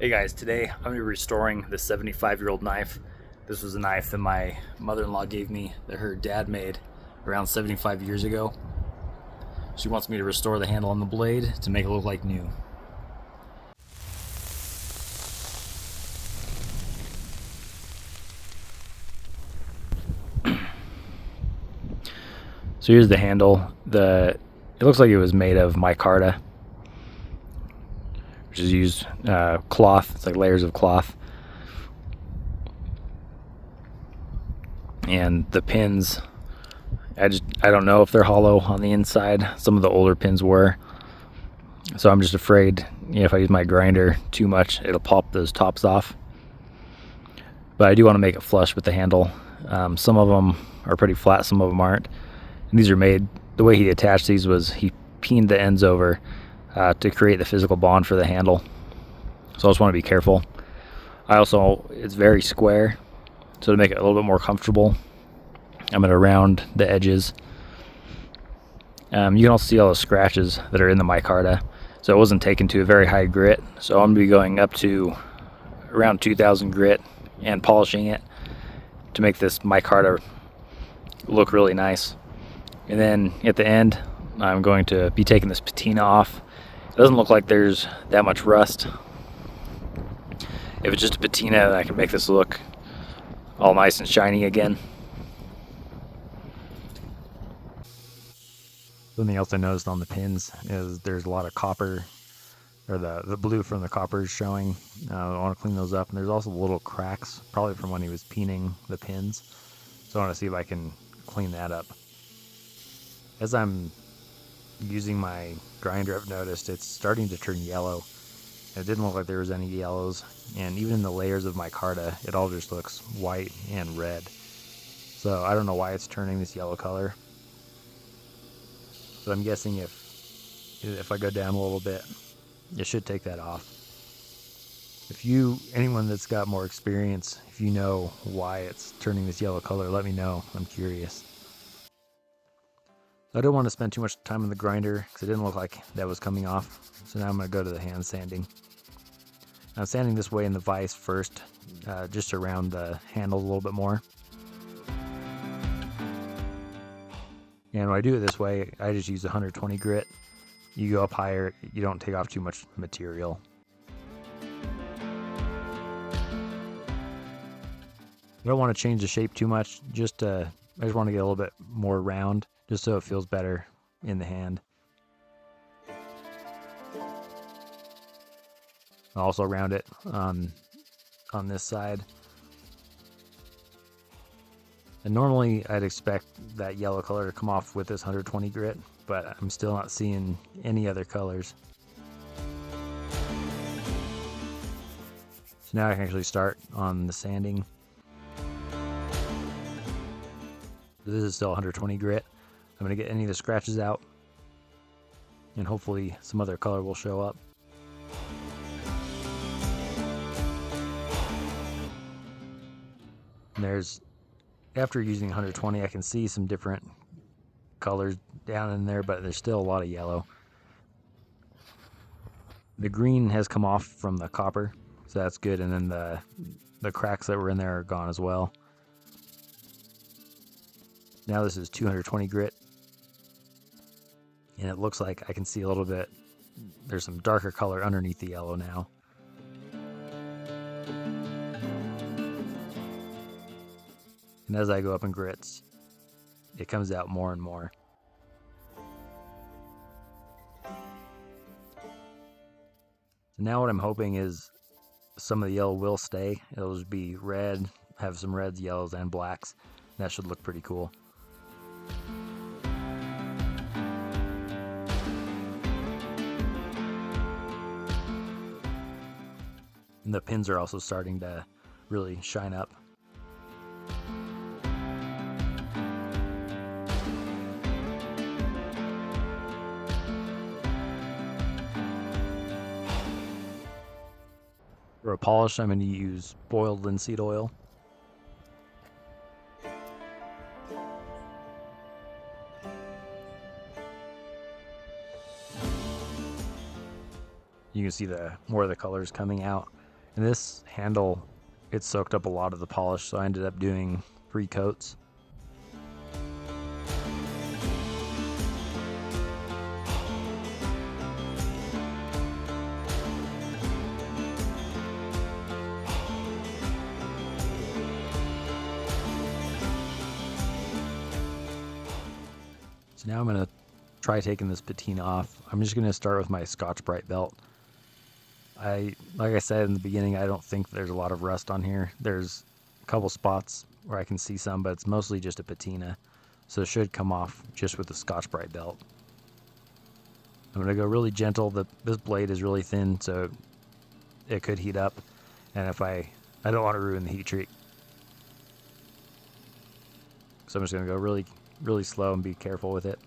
Hey guys, today I'm going to be restoring this 75-year-old knife. This was a knife that my mother-in-law gave me that her dad made around 75 years ago. She wants me to restore the handle on the blade to make it look like new. So here's the handle. It looks like it was made of micarta, which is used cloth. It's like layers of cloth. And the pins, I don't know if they're hollow on the inside. Some of the older pins were. So I'm just afraid, if I use my grinder too much, it'll pop those tops off. But I do want to make it flush with the handle. Some of them are pretty flat, some of them aren't. And these are made, the way he attached these was he peened the ends over to create the physical bond for the handle. So I just want to be careful. It's very square, so to make it a little bit more comfortable, I'm going to round the edges. You can also see all the scratches that are in the micarta. So it wasn't taken to a very high grit. So I'm going to be going up to around 2000 grit and polishing it to make this micarta look really nice. And then at the end, I'm going to be taking this patina off. It doesn't look like there's that much rust. If it's just a patina, then I can make this look all nice and shiny again. Something else I noticed on the pins is there's a lot of copper, or the blue from the copper is showing. I want to clean those up. And there's also little cracks, probably from when he was peening the pins. So I want to see if I can clean that up. As I'm using my grinder, I've noticed it's starting to turn yellow. It didn't look like there was any yellows, and even in the layers of micarta, it all just looks white and red. So I don't know why it's turning this yellow color. So I'm guessing if I go down a little bit, it should take that off. Anyone that's got more experience, if you know why it's turning this yellow color, let me know. I'm curious. I don't want to spend too much time on the grinder because it didn't look like that was coming off. So now I'm going to go to the hand sanding. I'm sanding this way in the vise first, just around the handle a little bit more. And when I do it this way, I just use 120 grit. You go up higher, you don't take off too much material. I don't want to change the shape too much, I just want to get a little bit more round, just so it feels better in the hand. I'll also round it on this side. And normally I'd expect that yellow color to come off with this 120 grit, but I'm still not seeing any other colors. So now I can actually start on the sanding. This is still 120 grit. I'm going to get any of the scratches out, and hopefully some other color will show up. And after using 120, I can see some different colors down in there, but there's still a lot of yellow. The green has come off from the copper, so that's good, and then the cracks that were in there are gone as well. Now this is 220 grit, and it looks like I can see a little bit, there's some darker color underneath the yellow now. And as I go up in grits, it comes out more and more. So now what I'm hoping is some of the yellow will stay. It'll just be red, have some reds, yellows, and blacks. That should look pretty cool. And the pins are also starting to really shine up. For a polish, I'm going to use boiled linseed oil. You can see more of the colors coming out. And this handle, it soaked up a lot of the polish, so I ended up doing 3 coats. So now I'm going to try taking this patina off. I'm just going to start with my Scotch-Brite belt. Like I said in the beginning, I don't think there's a lot of rust on here. There's a couple spots where I can see some, but it's mostly just a patina. So it should come off just with the Scotch-Brite belt. I'm going to go really gentle. This blade is really thin, so it could heat up. And if I don't want to ruin the heat treat. So I'm just going to go really, really slow and be careful with it.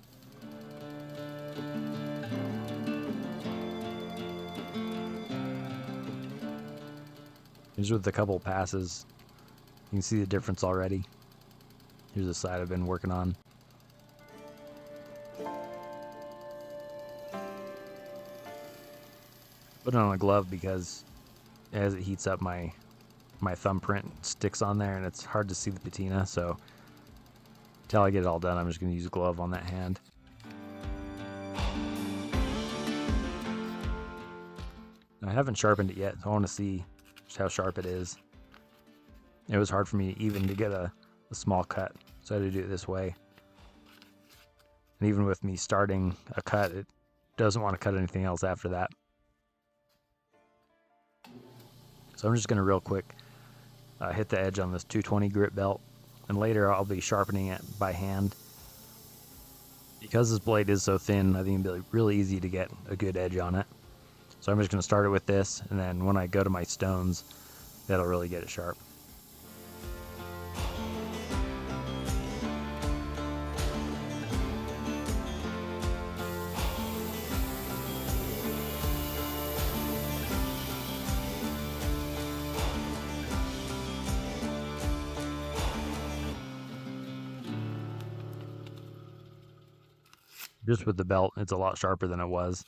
Just with a couple passes, you can see the difference already. Here's the side I've been working on. Put it on a glove because as it heats up, my thumbprint sticks on there and it's hard to see the patina. So until I get it all done, I'm just going to use a glove on that hand. I haven't sharpened it yet, so I want to see just how sharp it is. It was hard for me even to get a small cut, so I had to do it this way. And even with me starting a cut, it doesn't want to cut anything else after that. So I'm just going to real quick hit the edge on this 220 grit belt, and later I'll be sharpening it by hand. Because this blade is so thin, I think it'll be really easy to get a good edge on it. So I'm just going to start it with this, and then when I go to my stones, that'll really get it sharp. Just with the belt, it's a lot sharper than it was.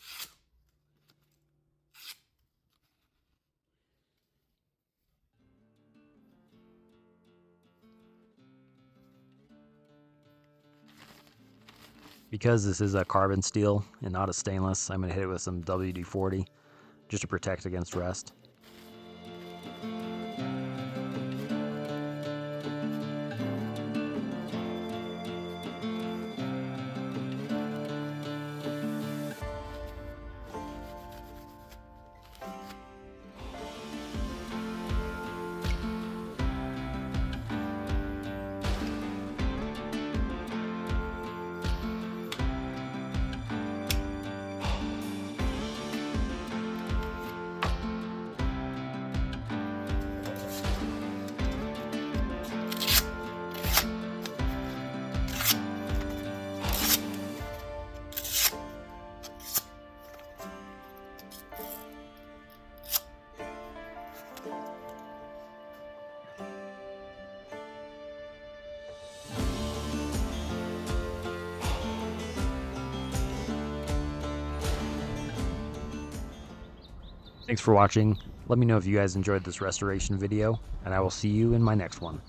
Because this is a carbon steel and not a stainless, I'm going to hit it with some WD-40 just to protect against rust. Thanks for watching. Let me know if you guys enjoyed this restoration video, and I will see you in my next one.